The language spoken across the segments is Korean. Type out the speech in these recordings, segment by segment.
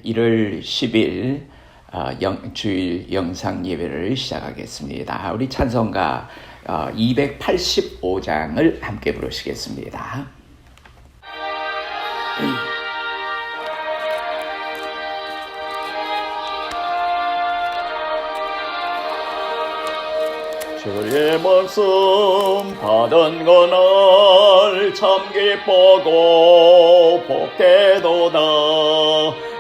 1월 10일 주일 영상 예배를 시작하겠습니다. 우리 찬송가 285장을 함께 부르시겠습니다. 주의 말씀 받은 그날 참 기쁘고 복되도다.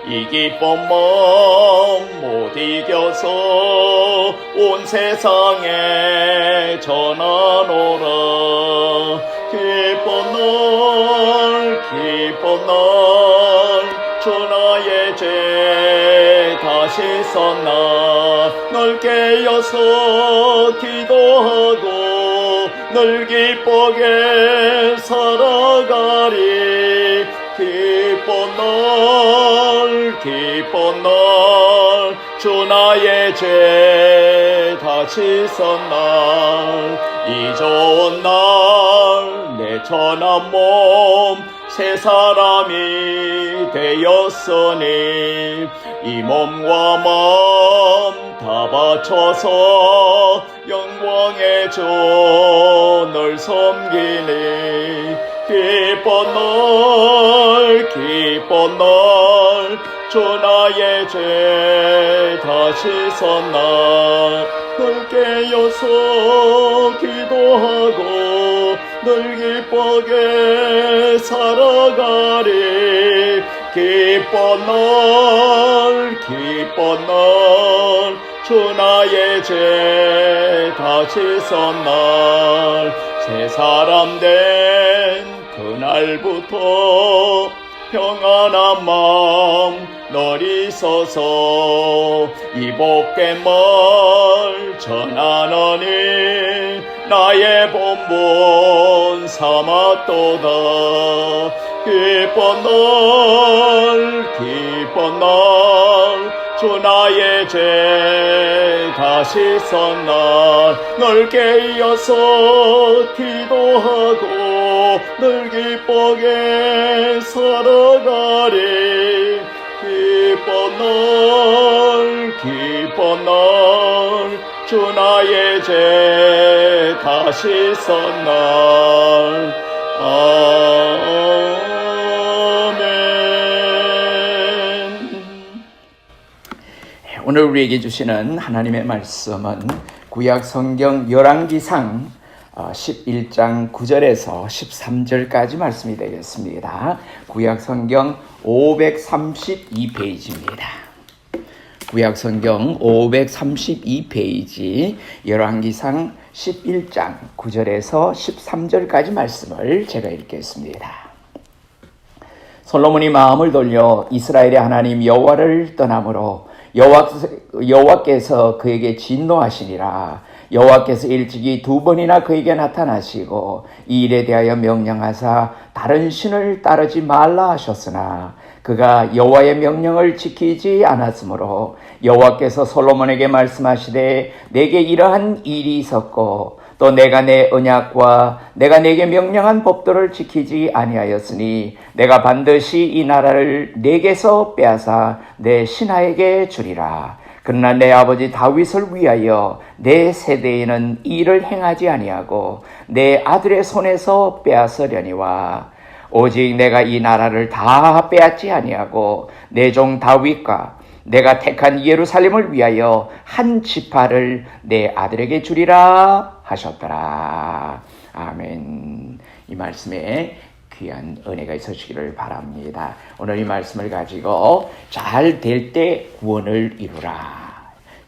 이 기쁜 마음 못 이겨서 온 세상에 전하노라. 기쁜 날 주 나의 죄 다시 썼나. 널 깨어서 기도하고 널 기쁘게 살아가리. 기쁜 날 주 나의 죄 다시 썼날. 이 좋은 날 내 천한 몸 새 사람이 되었으니 이 몸과 마음 다 바쳐서 영광의 주 널 섬기니. 기쁜 날 주 나의 죄 다시 썼날. 널 깨어서 기도하고 널 기쁘게 살아가리. 기쁜 날 주 나의 죄 다시 썼날. 새 사람 된 그날부터 평안한 마음 널 있어서 이 복된 말 전하노니. 나의 본분 삼았도다. 기쁜 날 주 나의 죄 다시 썼날. 널 깨어서 기도하고 널 기쁘게 살아가리. 기쁜 날 주 나의 죄 다시 썼날. 오늘 우리에게 주시는 하나님의 말씀은 구약 성경 열왕기상 11장 9절에서 13절까지 말씀이 되겠습니다. 구약 성경 532페이지입니다. 구약 성경 532페이지 열왕기상 11장 9절에서 13절까지 말씀을 제가 읽겠습니다. 솔로몬이 마음을 돌려 이스라엘의 하나님 여호와를 떠나므로 여호와께서 그에게 진노하시니라. 여호와께서 일찍이 2번이나 그에게 나타나시고 이 일에 대하여 명령하사 다른 신을 따르지 말라 하셨으나 그가 여호와의 명령을 지키지 않았으므로 여호와께서 솔로몬에게 말씀하시되 내게 이러한 일이 있었고 또 내가 내 언약과 내가 내게 명령한 법도를 지키지 아니하였으니 내가 반드시 이 나라를 내게서 빼앗아 내 신하에게 주리라. 그러나 내 아버지 다윗을 위하여 내 세대에는 이 일을 행하지 아니하고 내 아들의 손에서 빼앗으려니와 오직 내가 이 나라를 다 빼앗지 아니하고 내 종 다윗과 내가 택한 예루살렘을 위하여 한 지파를 내 아들에게 주리라 하셨더라. 아멘. 이 말씀에 귀한 은혜가 있으시기를 바랍니다. 오늘 이 말씀을 가지고 잘 될 때 구원을 이루라.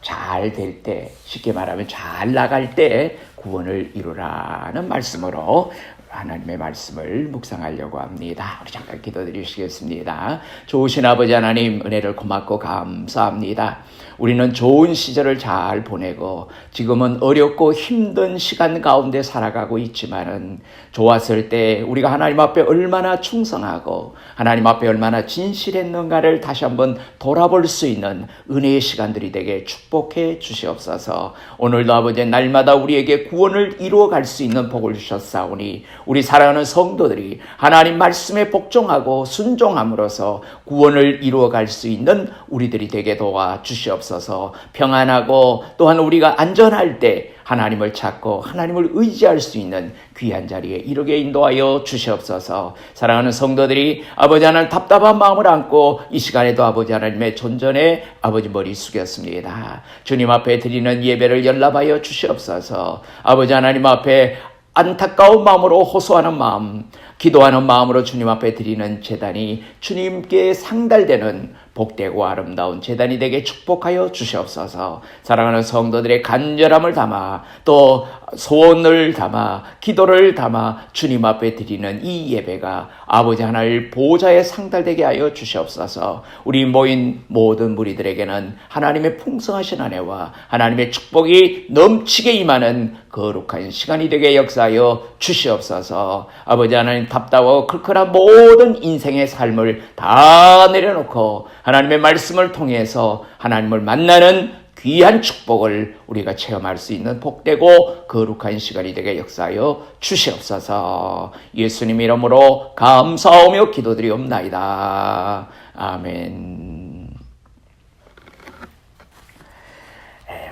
잘 될 때, 쉽게 말하면 잘 나갈 때 구원을 이루라는 말씀으로 하나님의 말씀을 묵상하려고 합니다. 우리 잠깐 기도드리시겠습니다. 좋으신 아버지 하나님, 은혜를 고맙고 감사합니다. 우리는 좋은 시절을 잘 보내고 지금은 어렵고 힘든 시간 가운데 살아가고 있지만은 좋았을 때 우리가 하나님 앞에 얼마나 충성하고 하나님 앞에 얼마나 진실했는가를 다시 한번 돌아볼 수 있는 은혜의 시간들이 되게 축복해 주시옵소서. 오늘도 아버지 날마다 우리에게 구원을 이루어갈 수 있는 복을 주셨사오니 우리 사랑하는 성도들이 하나님 말씀에 복종하고 순종함으로써 구원을 이루어갈 수 있는 우리들이 되게 도와 주시옵소서. 평안하고 또한 우리가 안전할 때 하나님을 찾고 하나님을 의지할 수 있는 귀한 자리에 이르게 인도하여 주시옵소서. 사랑하는 성도들이 아버지 하나님 답답한 마음을 안고 이 시간에도 아버지 하나님의 존전에 아버지 머리 숙였습니다. 주님 앞에 드리는 예배를 연락하여 주시옵소서. 아버지 하나님 앞에 안타까운 마음으로 호소하는 마음, 기도하는 마음으로 주님 앞에 드리는 제단이 주님께 상달되는 복되고 아름다운 제단이 되게 축복하여 주시옵소서. 사랑하는 성도들의 간절함을 담아 또 소원을 담아 기도를 담아 주님 앞에 드리는 이 예배가 아버지 하나님 보좌에 상달되게 하여 주시옵소서. 우리 모인 모든 무리들에게는 하나님의 풍성하신 은혜와 하나님의 축복이 넘치게 임하는 거룩한 시간이 되게 역사하여 주시옵소서. 아버지 하나님 답답하고 클클한 모든 인생의 삶을 다 내려놓고 하나님의 말씀을 통해서 하나님을 만나는 귀한 축복을 우리가 체험할 수 있는 복되고 거룩한 시간이 되게 역사하여 주시옵소서. 예수님 이름으로 감사하며 기도드리옵나이다. 아멘.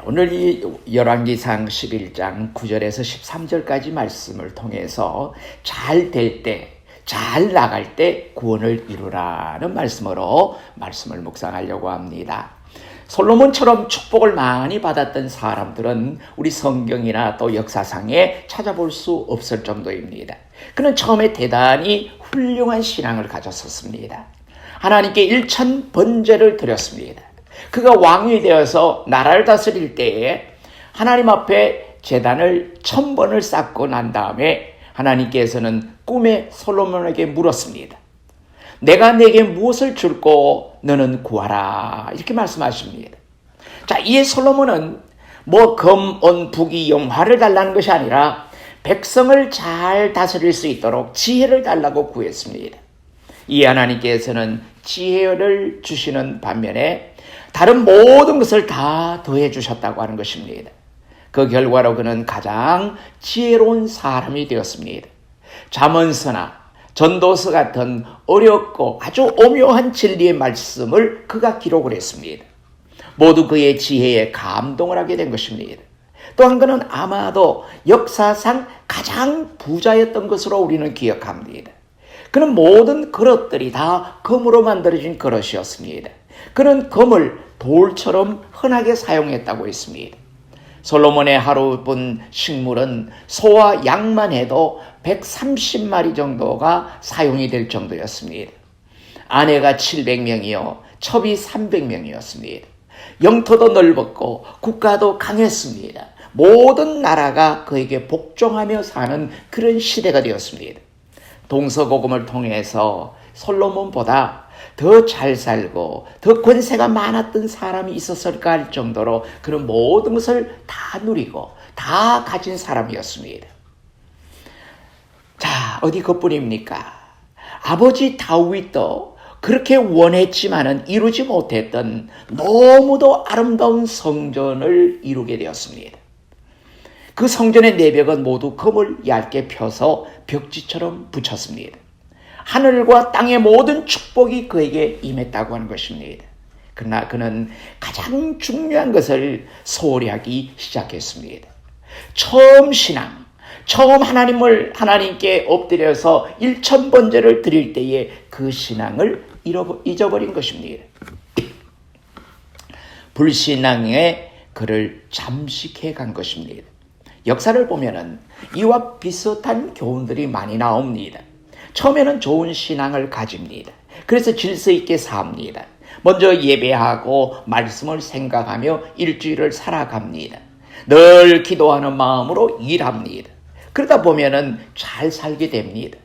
오늘 이 열왕기상 11장 9절에서 13절까지 말씀을 통해서 잘 될 때, 잘 나갈 때 구원을 이루라는 말씀으로 말씀을 묵상하려고 합니다. 솔로몬처럼 축복을 많이 받았던 사람들은 우리 성경이나 또 역사상에 찾아볼 수 없을 정도입니다. 그는 처음에 대단히 훌륭한 신앙을 가졌었습니다. 하나님께 일천 번제를 드렸습니다. 그가 왕이 되어서 나라를 다스릴 때에 하나님 앞에 제단을 1000번을 쌓고 난 다음에 하나님께서는 꿈에 솔로몬에게 물었습니다. 내가 내게 무엇을 줄고 너는 구하라 이렇게 말씀하십니다. 자, 이에 솔로몬은 금, 은, 부귀, 영화를 달라는 것이 아니라 백성을 잘 다스릴 수 있도록 지혜를 달라고 구했습니다. 이에 하나님께서는 지혜를 주시는 반면에 다른 모든 것을 다 더해 주셨다고 하는 것입니다. 그 결과로 그는 가장 지혜로운 사람이 되었습니다. 잠언서나 전도서 같은 어렵고 아주 오묘한 진리의 말씀을 그가 기록을 했습니다. 모두 그의 지혜에 감동을 하게 된 것입니다. 또한 그는 아마도 역사상 가장 부자였던 것으로 우리는 기억합니다. 그는 모든 그릇들이 다 금으로 만들어진 그릇이었습니다. 그는 금을 돌처럼 흔하게 사용했다고 했습니다. 솔로몬의 하루분 식물은 소와 양만 해도 130마리 정도가 사용이 될 정도였습니다. 아내가 700명이요 첩이 300명이었습니다. 영토도 넓었고 국가도 강했습니다. 모든 나라가 그에게 복종하며 사는 그런 시대가 되었습니다. 동서고금을 통해서 솔로몬보다 더 잘 살고 더 권세가 많았던 사람이 있었을까 할 정도로 그런 모든 것을 다 누리고 다 가진 사람이었습니다. 자, 어디 그뿐입니까? 아버지 다윗도 그렇게 원했지만은 이루지 못했던 너무도 아름다운 성전을 이루게 되었습니다. 그 성전의 내벽은 모두 금을 얇게 펴서 벽지처럼 붙였습니다. 하늘과 땅의 모든 축복이 그에게 임했다고 하는 것입니다. 그러나 그는 가장 중요한 것을 소홀히 하기 시작했습니다. 처음 하나님께 엎드려서 1000번제를 드릴 때에 그 신앙을 잊어버린 것입니다. 불신앙에 그를 잠식해 간 것입니다. 역사를 보면은 이와 비슷한 교훈들이 많이 나옵니다. 처음에는 좋은 신앙을 가집니다. 그래서 질서 있게 삽니다. 먼저 예배하고 말씀을 생각하며 일주일을 살아갑니다. 늘 기도하는 마음으로 일합니다. 그러다 보면은 잘 살게 됩니다.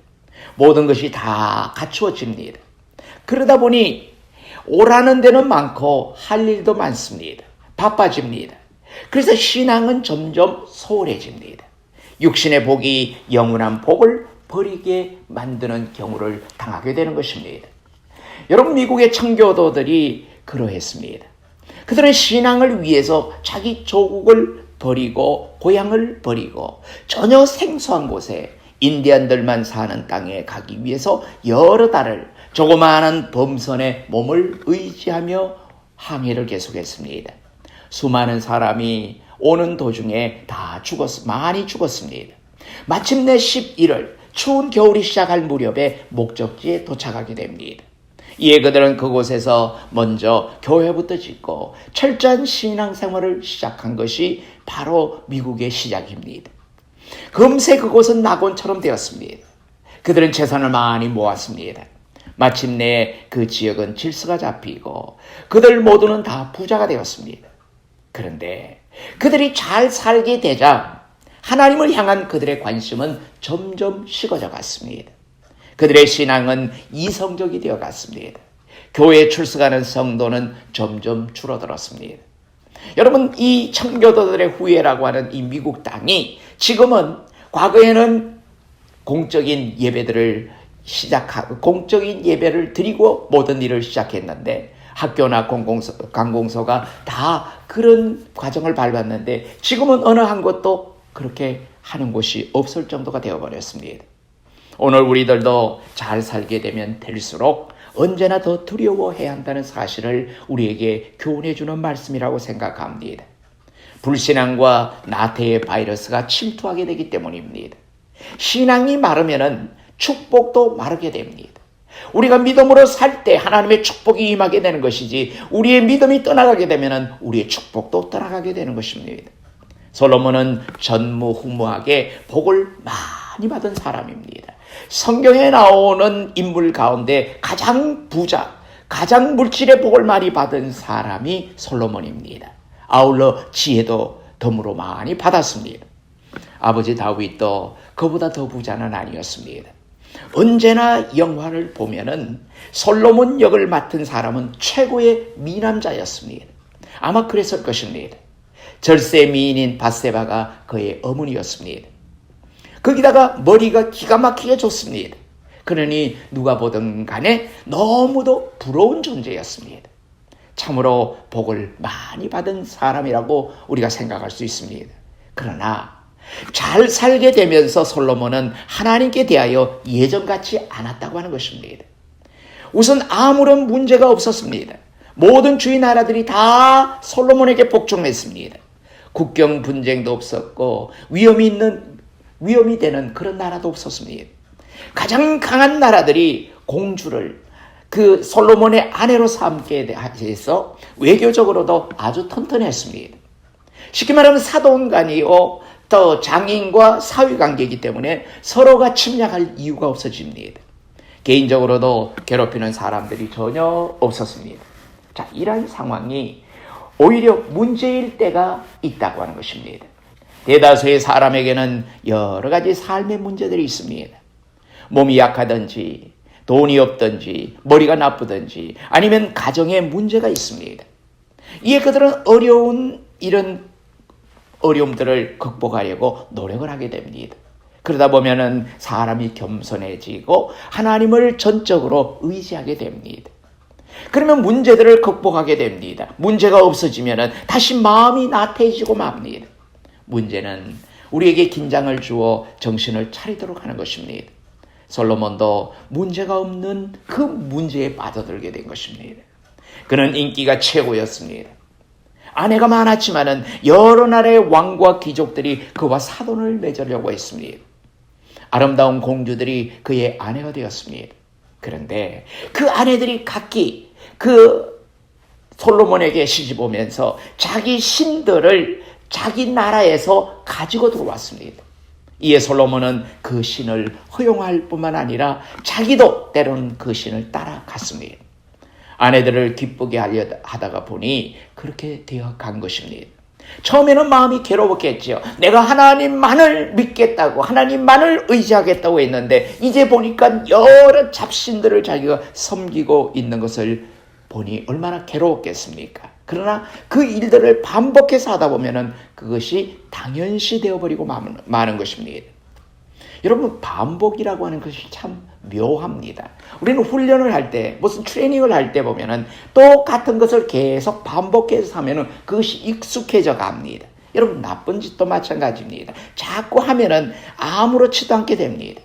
모든 것이 다 갖추어집니다. 그러다 보니 오라는 데는 많고 할 일도 많습니다. 바빠집니다. 그래서 신앙은 점점 소홀해집니다. 육신의 복이 영원한 복을 버리게 만드는 경우를 당하게 되는 것입니다. 여러분, 미국의 청교도들이 그러했습니다. 그들은 신앙을 위해서 자기 조국을 버리고 고향을 버리고 전혀 생소한 곳에 인디언들만 사는 땅에 가기 위해서 여러 달을 조그마한 범선에 몸을 의지하며 항해를 계속했습니다. 수많은 사람이 오는 도중에 많이 죽었습니다. 마침내 11월 추운 겨울이 시작할 무렵에 목적지에 도착하게 됩니다. 이에 그들은 그곳에서 먼저 교회부터 짓고 철저한 신앙생활을 시작한 것이 바로 미국의 시작입니다. 금세 그곳은 낙원처럼 되었습니다. 그들은 재산을 많이 모았습니다. 마침내 그 지역은 질서가 잡히고 그들 모두는 다 부자가 되었습니다. 그런데 그들이 잘 살게 되자 하나님을 향한 그들의 관심은 점점 식어져 갔습니다. 그들의 신앙은 이성적이 되어 갔습니다. 교회에 출석하는 성도는 점점 줄어들었습니다. 여러분, 이 청교도들의 후예라고 하는 이 미국 땅이 지금은 과거에는 공적인 예배를 드리고 모든 일을 시작했는데 학교나 관공서가 다 그런 과정을 밟았는데 지금은 어느 한 곳도 그렇게 하는 곳이 없을 정도가 되어버렸습니다. 오늘 우리들도 잘 살게 되면 될수록 언제나 더 두려워해야 한다는 사실을 우리에게 교훈해주는 말씀이라고 생각합니다. 불신앙과 나태의 바이러스가 침투하게 되기 때문입니다. 신앙이 마르면 축복도 마르게 됩니다. 우리가 믿음으로 살 때 하나님의 축복이 임하게 되는 것이지 우리의 믿음이 떠나가게 되면 우리의 축복도 떠나가게 되는 것입니다. 솔로몬은 전무후무하게 복을 많이 받은 사람입니다. 성경에 나오는 인물 가운데 가장 부자, 가장 물질의 복을 많이 받은 사람이 솔로몬입니다. 아울러 지혜도 덤으로 많이 받았습니다. 아버지 다윗도 그보다 더 부자는 아니었습니다. 언제나 영화를 보면은 솔로몬 역을 맡은 사람은 최고의 미남자였습니다. 아마 그랬을 것입니다. 절세 미인인 밧세바가 그의 어머니였습니다. 거기다가 머리가 기가 막히게 좋습니다. 그러니 누가 보든 간에 너무도 부러운 존재였습니다. 참으로 복을 많이 받은 사람이라고 우리가 생각할 수 있습니다. 그러나 잘 살게 되면서 솔로몬은 하나님께 대하여 예전같지 않았다고 하는 것입니다. 우선 아무런 문제가 없었습니다. 모든 주위 나라들이 다 솔로몬에게 복종했습니다. 국경 분쟁도 없었고 위험이 되는 그런 나라도 없었습니다. 가장 강한 나라들이 공주를 그 솔로몬의 아내로 삼게 해서 외교적으로도 아주 튼튼했습니다. 쉽게 말하면 사돈간이요 또 장인과 사위관계이기 때문에 서로가 침략할 이유가 없어집니다. 개인적으로도 괴롭히는 사람들이 전혀 없었습니다. 자, 이러한 상황이 오히려 문제일 때가 있다고 하는 것입니다. 대다수의 사람에게는 여러 가지 삶의 문제들이 있습니다. 몸이 약하든지 돈이 없든지 머리가 나쁘든지 아니면 가정에 문제가 있습니다. 이에 그들은 이런 어려움들을 극복하려고 노력을 하게 됩니다. 그러다 보면은 사람이 겸손해지고 하나님을 전적으로 의지하게 됩니다. 그러면 문제들을 극복하게 됩니다. 문제가 없어지면은 다시 마음이 나태해지고 맙니다. 문제는 우리에게 긴장을 주어 정신을 차리도록 하는 것입니다. 솔로몬도 문제가 없는 그 문제에 빠져들게 된 것입니다. 그는 인기가 최고였습니다. 아내가 많았지만은 여러 나라의 왕과 귀족들이 그와 사돈을 맺으려고 했습니다. 아름다운 공주들이 그의 아내가 되었습니다. 그런데 그 아내들이 각기 그 솔로몬에게 시집 오면서 자기 신들을 자기 나라에서 가지고 들어왔습니다. 이에 솔로몬은 그 신을 허용할 뿐만 아니라 자기도 때로는 그 신을 따라갔습니다. 아내들을 기쁘게 하다가 보니 그렇게 되어 간 것입니다. 처음에는 마음이 괴로웠겠지요. 내가 하나님만을 믿겠다고 하나님만을 의지하겠다고 했는데 이제 보니까 여러 잡신들을 자기가 섬기고 있는 것을 보니 얼마나 괴로웠겠습니까? 그러나 그 일들을 반복해서 하다 보면은 그것이 당연시 되어버리고 마는 것입니다. 여러분, 반복이라고 하는 것이 참 묘합니다. 우리는 훈련을 할 때, 무슨 트레이닝을 할 때 보면은 똑같은 것을 계속 반복해서 하면은 그것이 익숙해져 갑니다. 여러분, 나쁜 짓도 마찬가지입니다. 자꾸 하면은 아무렇지도 않게 됩니다.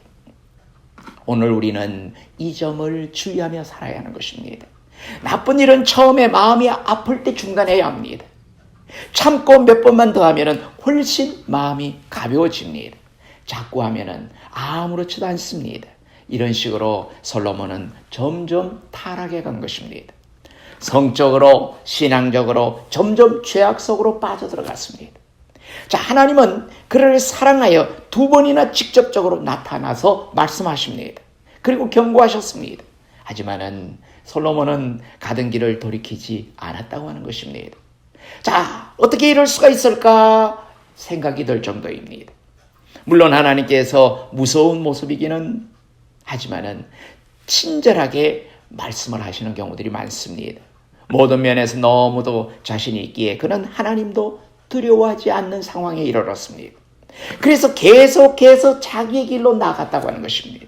오늘 우리는 이 점을 주의하며 살아야 하는 것입니다. 나쁜 일은 처음에 마음이 아플 때 중단해야 합니다. 참고 몇 번만 더 하면은 훨씬 마음이 가벼워집니다. 자꾸 하면은 아무렇지도 않습니다. 이런 식으로 솔로몬은 점점 타락해 간 것입니다. 성적으로, 신앙적으로 점점 죄악 속으로 빠져들어갔습니다. 자, 하나님은 그를 사랑하여 두 번이나 직접적으로 나타나서 말씀하십니다. 그리고 경고하셨습니다. 하지만은 솔로몬은 가던 길을 돌이키지 않았다고 하는 것입니다. 자, 어떻게 이럴 수가 있을까 생각이 들 정도입니다. 물론 하나님께서 무서운 모습이기는 하지만은 친절하게 말씀을 하시는 경우들이 많습니다. 모든 면에서 너무도 자신이 있기에 그는 하나님도 두려워하지 않는 상황에 이르렀습니다. 그래서 계속해서 자기의 길로 나갔다고 하는 것입니다.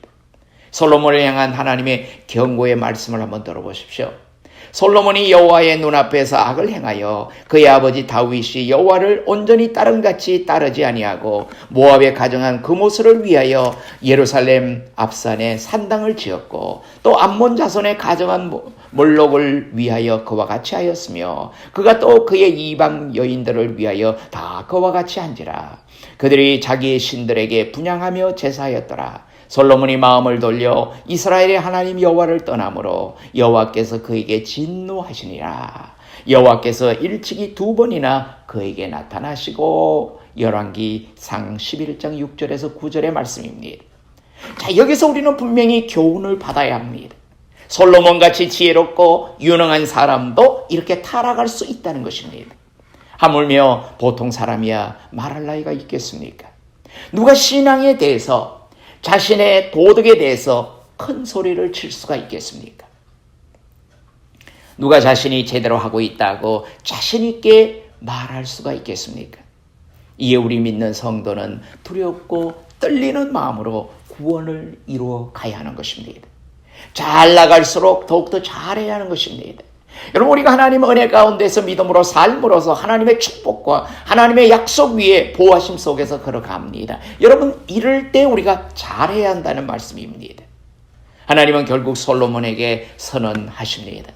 솔로몬을 향한 하나님의 경고의 말씀을 한번 들어보십시오. 솔로몬이 여호와의 눈앞에서 악을 행하여 그의 아버지 다윗이 여호와를 온전히 따름같이 따르지 아니하고 모압에 가정한 그모스를 위하여 예루살렘 앞산에 산당을 지었고 또 암몬 자손에 가정한 몰록을 위하여 그와 같이 하였으며 그가 또 그의 이방 여인들을 위하여 다 그와 같이 한지라. 그들이 자기의 신들에게 분향하며 제사하였더라. 솔로몬이 마음을 돌려 이스라엘의 하나님 여호와를 떠나므로 여호와께서 그에게 진노하시니라. 여호와께서 일찍이 두 번이나 그에게 나타나시고. 열왕기상 11장 6절에서 9절의 말씀입니다. 자, 여기서 우리는 분명히 교훈을 받아야 합니다. 솔로몬같이 지혜롭고 유능한 사람도 이렇게 타락할 수 있다는 것입니다. 하물며 보통 사람이야 말할 나이가 있겠습니까? 누가 신앙에 대해서 자신의 도덕에 대해서 큰 소리를 칠 수가 있겠습니까? 누가 자신이 제대로 하고 있다고 자신 있게 말할 수가 있겠습니까? 이에 우리 믿는 성도는 두렵고 떨리는 마음으로 구원을 이루어 가야 하는 것입니다. 잘 나갈수록 더욱더 잘해야 하는 것입니다. 여러분, 우리가 하나님의 은혜 가운데서 믿음으로 삶으로서 하나님의 축복과 하나님의 약속 위에 보호하심 속에서 걸어갑니다. 여러분, 이럴 때 우리가 잘해야 한다는 말씀입니다. 하나님은 결국 솔로몬에게 선언하십니다.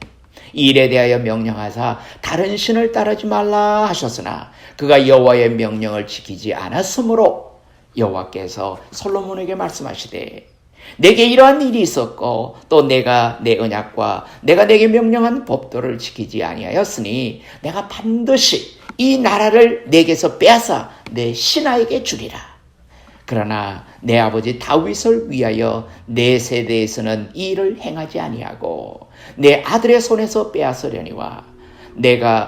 이 일에 대하여 명령하사 다른 신을 따르지 말라 하셨으나 그가 여호와의 명령을 지키지 않았으므로 여호와께서 솔로몬에게 말씀하시되 내게 이러한 일이 있었고 또 내가 내 언약과 내가 내게 명령한 법도를 지키지 아니하였으니 내가 반드시 이 나라를 내게서 빼앗아 내 신하에게 주리라. 그러나 내 아버지 다윗을 위하여 내 세대에서는 이 일을 행하지 아니하고 내 아들의 손에서 빼앗으려니와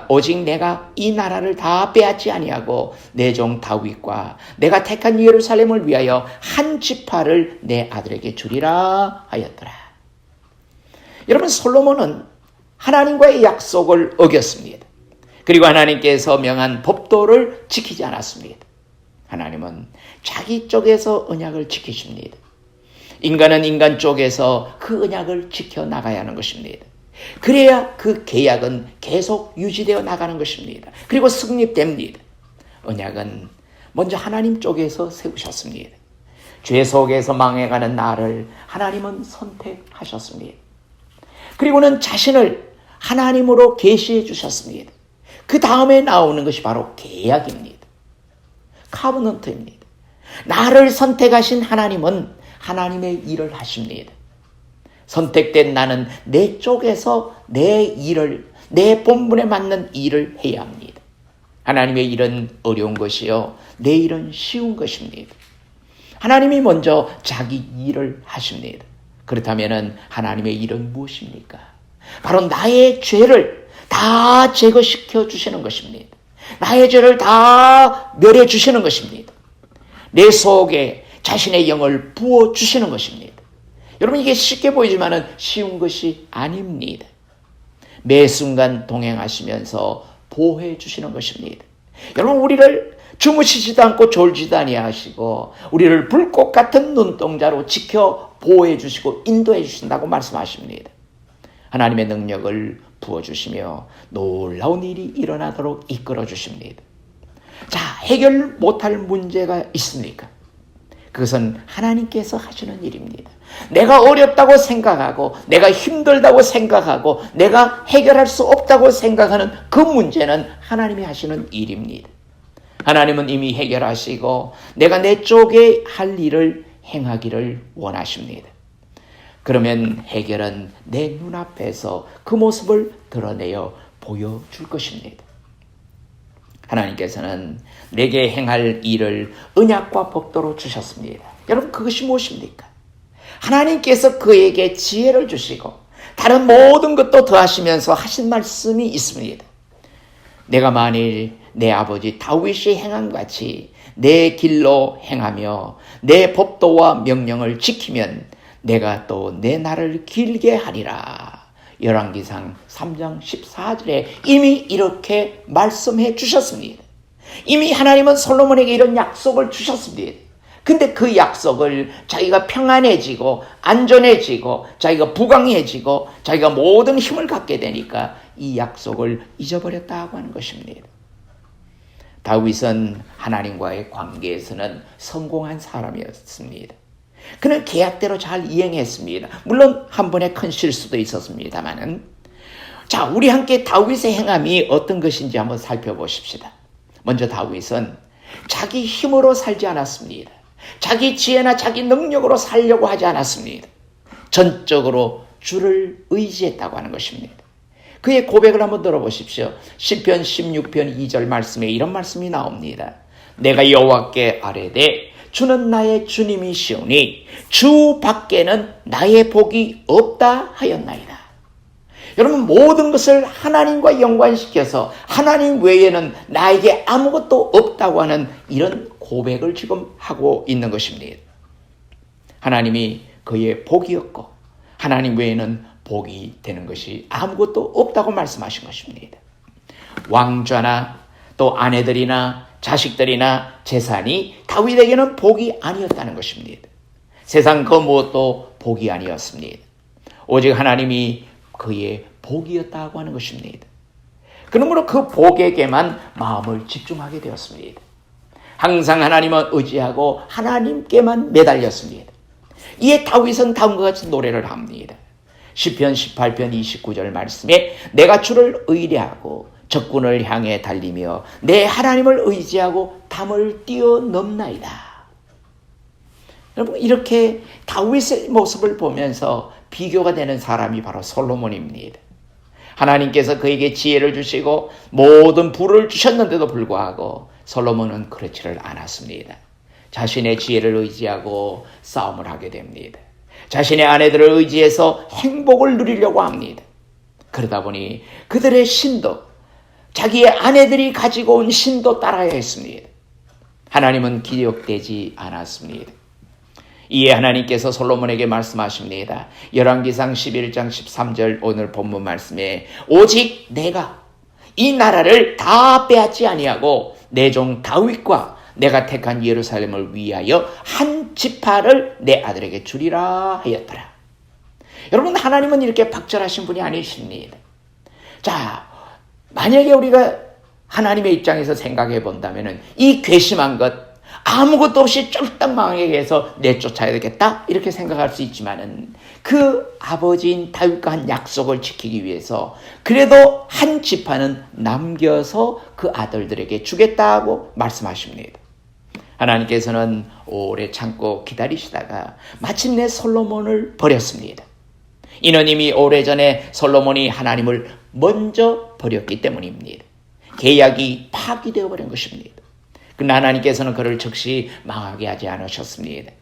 오직 내가 이 나라를 다 빼앗지 아니하고 내 종 다윗과 내가 택한 예루살렘을 위하여 한 지파를 내 아들에게 주리라 하였더라. 여러분, 솔로몬은 하나님과의 약속을 어겼습니다. 그리고 하나님께서 명한 법도를 지키지 않았습니다. 하나님은 자기 쪽에서 언약을 지키십니다. 인간은 인간 쪽에서 그 언약을 지켜나가야 하는 것입니다. 그래야 그 계약은 계속 유지되어 나가는 것입니다. 그리고 성립됩니다. 언약은 먼저 하나님 쪽에서 세우셨습니다. 죄 속에서 망해가는 나를 하나님은 선택하셨습니다. 그리고는 자신을 하나님으로 계시해 주셨습니다. 그 다음에 나오는 것이 바로 계약입니다. 카버넌트입니다. 나를 선택하신 하나님은 하나님의 일을 하십니다. 선택된 나는 내 쪽에서 내 본분에 맞는 일을 해야 합니다. 하나님의 일은 어려운 것이요, 내 일은 쉬운 것입니다. 하나님이 먼저 자기 일을 하십니다. 그렇다면 하나님의 일은 무엇입니까? 바로 나의 죄를 다 제거시켜 주시는 것입니다. 나의 죄를 다 멸해 주시는 것입니다. 내 속에 자신의 영을 부어 주시는 것입니다. 여러분, 이게 쉽게 보이지만 쉬운 것이 아닙니다. 매 순간 동행하시면서 보호해 주시는 것입니다. 여러분, 우리를 주무시지도 않고 졸지도 아니하시고 우리를 불꽃 같은 눈동자로 지켜 보호해 주시고 인도해 주신다고 말씀하십니다. 하나님의 능력을 부어주시며 놀라운 일이 일어나도록 이끌어 주십니다. 자, 해결 못할 문제가 있습니까? 그것은 하나님께서 하시는 일입니다. 내가 어렵다고 생각하고 내가 힘들다고 생각하고 내가 해결할 수 없다고 생각하는 그 문제는 하나님이 하시는 일입니다. 하나님은 이미 해결하시고 내가 내 쪽에 할 일을 행하기를 원하십니다. 그러면 해결은 내 눈앞에서 그 모습을 드러내어 보여줄 것입니다. 하나님께서는 내게 행할 일을 언약과 법도로 주셨습니다. 여러분, 그것이 무엇입니까? 하나님께서 그에게 지혜를 주시고 다른 모든 것도 더하시면서 하신 말씀이 있습니다. 내가 만일 내 아버지 다윗이 행한 같이 내 길로 행하며 내 법도와 명령을 지키면 내가 또 내 날을 길게 하리라. 열왕기상 3장 14절에 이미 이렇게 말씀해 주셨습니다. 이미 하나님은 솔로몬에게 이런 약속을 주셨습니다. 근데 그 약속을 자기가 평안해지고 안전해지고 자기가 부강해지고 자기가 모든 힘을 갖게 되니까 이 약속을 잊어버렸다고 하는 것입니다. 다윗은 하나님과의 관계에서는 성공한 사람이었습니다. 그는 계약대로 잘 이행했습니다. 물론 한 번의 큰 실수도 있었습니다만은, 자, 우리 함께 다윗의 행함이 어떤 것인지 한번 살펴보십시다. 먼저 다윗은 자기 힘으로 살지 않았습니다. 자기 지혜나 자기 능력으로 살려고 하지 않았습니다. 전적으로 주를 의지했다고 하는 것입니다. 그의 고백을 한번 들어보십시오. 시편 16편 2절 말씀에 이런 말씀이 나옵니다. 내가 여호와께 아뢰되 주는 나의 주님이시오니 주 밖에는 나의 복이 없다 하였나이다. 여러분, 모든 것을 하나님과 연관시켜서 하나님 외에는 나에게 아무것도 없다고 하는 이런 고백을 지금 하고 있는 것입니다. 하나님이 그의 복이었고 하나님 외에는 복이 되는 것이 아무것도 없다고 말씀하신 것입니다. 왕좌나 또 아내들이나 자식들이나 재산이 다윗에게는 복이 아니었다는 것입니다. 세상 그 무엇도 복이 아니었습니다. 오직 하나님이 그의 복이었다고 하는 것입니다. 그러므로 그 복에게만 마음을 집중하게 되었습니다. 항상 하나님을 의지하고 하나님께만 매달렸습니다. 이에 다윗은 다음과 같이 노래를 합니다. 시편 18편 29절 말씀에 내가 주를 의뢰하고 적군을 향해 달리며 내 하나님을 의지하고 담을 뛰어넘나이다. 여러분, 이렇게 다윗의 모습을 보면서 비교가 되는 사람이 바로 솔로몬입니다. 하나님께서 그에게 지혜를 주시고 모든 부를 주셨는데도 불구하고 솔로몬은 그렇지를 않았습니다. 자신의 지혜를 의지하고 싸움을 하게 됩니다. 자신의 아내들을 의지해서 행복을 누리려고 합니다. 그러다 보니 그들의 신도, 자기의 아내들이 가지고 온 신도 따라야 했습니다. 하나님은 기억되지 않았습니다. 이에 하나님께서 솔로몬에게 말씀하십니다. 열왕기상 11장 13절 오늘 본문 말씀에 오직 내가 이 나라를 다 빼앗지 아니하고 내 종 다윗과 내가 택한 예루살렘을 위하여 한 지파를 내 아들에게 주리라 하였더라. 여러분, 하나님은 이렇게 박절하신 분이 아니십니다. 자, 만약에 우리가 하나님의 입장에서 생각해 본다면 이 괘씸한 것, 아무것도 없이 쫄딱 망하게 해서 내쫓아야 되겠다 이렇게 생각할 수 있지만은 그 아버지인 다윗과 한 약속을 지키기 위해서 그래도 한 지파는 남겨서 그 아들들에게 주겠다고 말씀하십니다. 하나님께서는 오래 참고 기다리시다가 마침내 솔로몬을 버렸습니다. 이는 이미 오래전에 솔로몬이 하나님을 먼저 버렸기 때문입니다. 계약이 파기되어 버린 것입니다. 그러나 하나님께서는 그를 즉시 망하게 하지 않으셨습니다.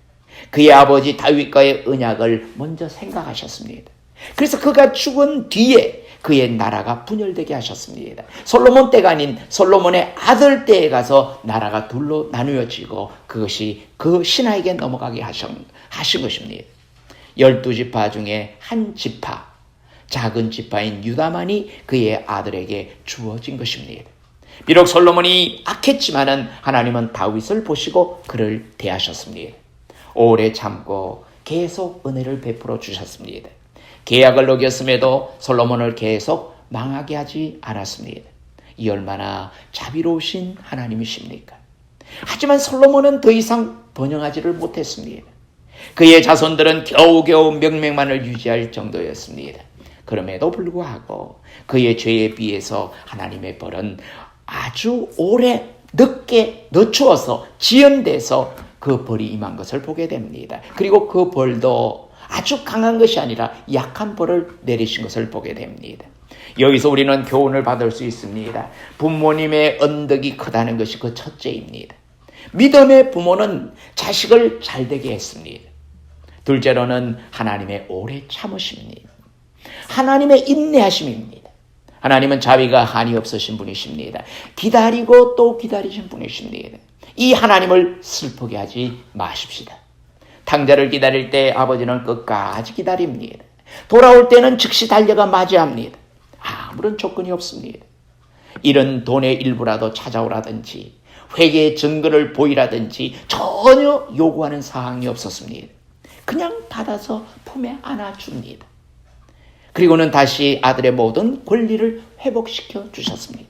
그의 아버지 다윗과의 언약을 먼저 생각하셨습니다. 그래서 그가 죽은 뒤에 그의 나라가 분열되게 하셨습니다. 솔로몬 때가 아닌 솔로몬의 아들 때에 가서 나라가 둘로 나누어지고 그것이 그 신하에게 넘어가게 하신 것입니다. 12지파 중에 한 지파, 작은 지파인 유다만이 그의 아들에게 주어진 것입니다. 비록 솔로몬이 악했지만은 하나님은 다윗을 보시고 그를 대하셨습니다. 오래 참고 계속 은혜를 베풀어 주셨습니다. 계약을 어겼음에도 솔로몬을 계속 망하게 하지 않았습니다. 이 얼마나 자비로우신 하나님이십니까? 하지만 솔로몬은 더 이상 번영하지를 못했습니다. 그의 자손들은 겨우겨우 명맥만을 유지할 정도였습니다. 그럼에도 불구하고 그의 죄에 비해서 하나님의 벌은 아주 오래 늦게 늦추어서 지연돼서 그 벌이 임한 것을 보게 됩니다. 그리고 그 벌도 아주 강한 것이 아니라 약한 벌을 내리신 것을 보게 됩니다. 여기서 우리는 교훈을 받을 수 있습니다. 부모님의 언덕이 크다는 것이 그 첫째입니다. 믿음의 부모는 자식을 잘되게 했습니다. 둘째로는 하나님의 오래 참으심입니다. 하나님의 인내하심입니다. 하나님은 자비가 한이 없으신 분이십니다. 기다리고 또 기다리신 분이십니다. 이 하나님을 슬프게 하지 마십시다. 탕자를 기다릴 때 아버지는 끝까지 기다립니다. 돌아올 때는 즉시 달려가 맞이합니다. 아무런 조건이 없습니다. 이런 돈의 일부라도 찾아오라든지 회개의 증거를 보이라든지 전혀 요구하는 사항이 없었습니다. 그냥 받아서 품에 안아줍니다. 그리고는 다시 아들의 모든 권리를 회복시켜 주셨습니다.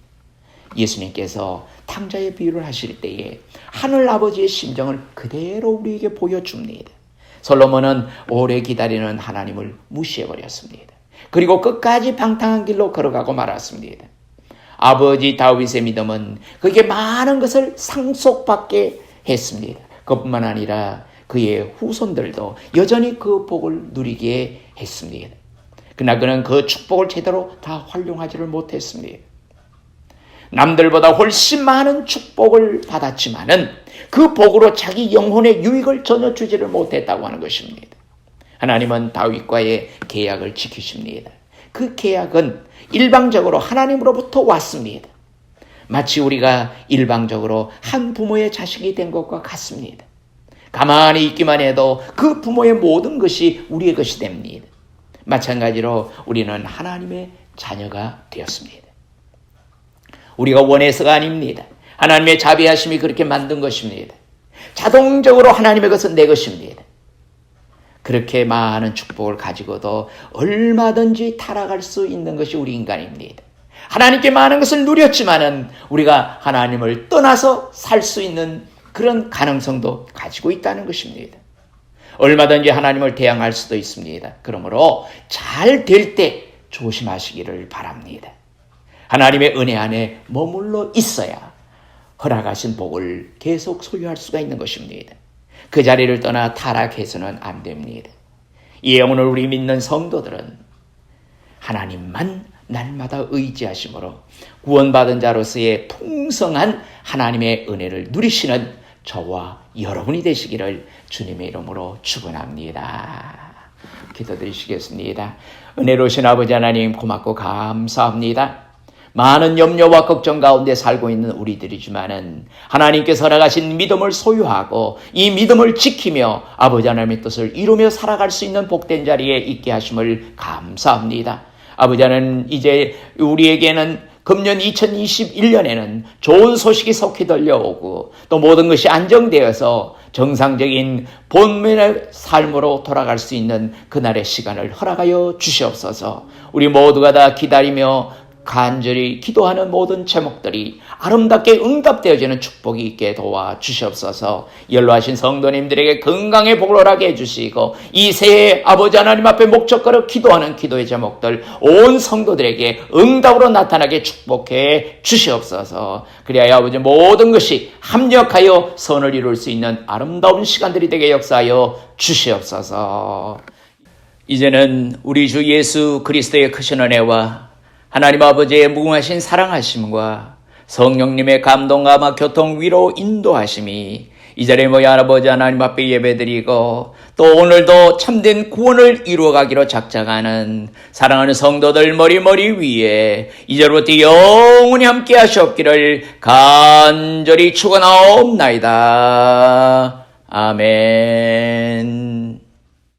예수님께서 탕자의 비유를 하실 때에 하늘 아버지의 심정을 그대로 우리에게 보여줍니다. 솔로몬은 오래 기다리는 하나님을 무시해버렸습니다. 그리고 끝까지 방탕한 길로 걸어가고 말았습니다. 아버지 다윗의 믿음은 그에게 많은 것을 상속받게 했습니다. 그뿐만 아니라 그의 후손들도 여전히 그 복을 누리게 했습니다. 그러나 그는 그 축복을 제대로 다 활용하지를 못했습니다. 남들보다 훨씬 많은 축복을 받았지만은 그 복으로 자기 영혼의 유익을 전혀 주지를 못했다고 하는 것입니다. 하나님은 다윗과의 계약을 지키십니다. 그 계약은 일방적으로 하나님으로부터 왔습니다. 마치 우리가 일방적으로 한 부모의 자식이 된 것과 같습니다. 가만히 있기만 해도 그 부모의 모든 것이 우리의 것이 됩니다. 마찬가지로 우리는 하나님의 자녀가 되었습니다. 우리가 원해서가 아닙니다. 하나님의 자비하심이 그렇게 만든 것입니다. 자동적으로 하나님의 것은 내 것입니다. 그렇게 많은 축복을 가지고도 얼마든지 타락할 수 있는 것이 우리 인간입니다. 하나님께 많은 것을 누렸지만은 우리가 하나님을 떠나서 살 수 있는 그런 가능성도 가지고 있다는 것입니다. 얼마든지 하나님을 대항할 수도 있습니다. 그러므로 잘 될 때 조심하시기를 바랍니다. 하나님의 은혜 안에 머물러 있어야 허락하신 복을 계속 소유할 수가 있는 것입니다. 그 자리를 떠나 타락해서는 안 됩니다. 이에 오늘 우리 믿는 성도들은 하나님만 날마다 의지하심으로 구원받은 자로서의 풍성한 하나님의 은혜를 누리시는 저와 여러분이 되시기를 주님의 이름으로 축원합니다. 기도드리시겠습니다. 은혜로우신 아버지 하나님 고맙고 감사합니다. 많은 염려와 걱정 가운데 살고 있는 우리들이지만은 하나님께서 허락하신 믿음을 소유하고 이 믿음을 지키며 아버지 하나님의 뜻을 이루며 살아갈 수 있는 복된 자리에 있게 하심을 감사합니다. 아버지 하나님 이제 우리에게는 금년 2021년에는 좋은 소식이 속히 들려오고 또 모든 것이 안정되어서 정상적인 본면의 삶으로 돌아갈 수 있는 그날의 시간을 허락하여 주시옵소서. 우리 모두가 다 기다리며 간절히 기도하는 모든 제목들이 아름답게 응답되어지는 축복이 있게 도와주시옵소서. 연로하신 성도님들에게 건강의 복을 허락해 해주시고 이 새해 아버지 하나님 앞에 목적거려 기도하는 기도의 제목들 온 성도들에게 응답으로 나타나게 축복해 주시옵소서. 그리하여 아버지 모든 것이 합력하여 선을 이룰 수 있는 아름다운 시간들이 되게 역사하여 주시옵소서. 이제는 우리 주 예수 그리스도의 크신 은혜와 하나님 아버지의 무궁하신 사랑하심과 성령님의 감동감화 교통 위로 인도하심이 이 자리에 모여 아버지 하나님 앞에 예배드리고 또 오늘도 참된 구원을 이루어가기로 작정하는 사랑하는 성도들 머리 위에 이제부터 영원히 함께 하시옵기를 간절히 축원하옵나이다. 아멘.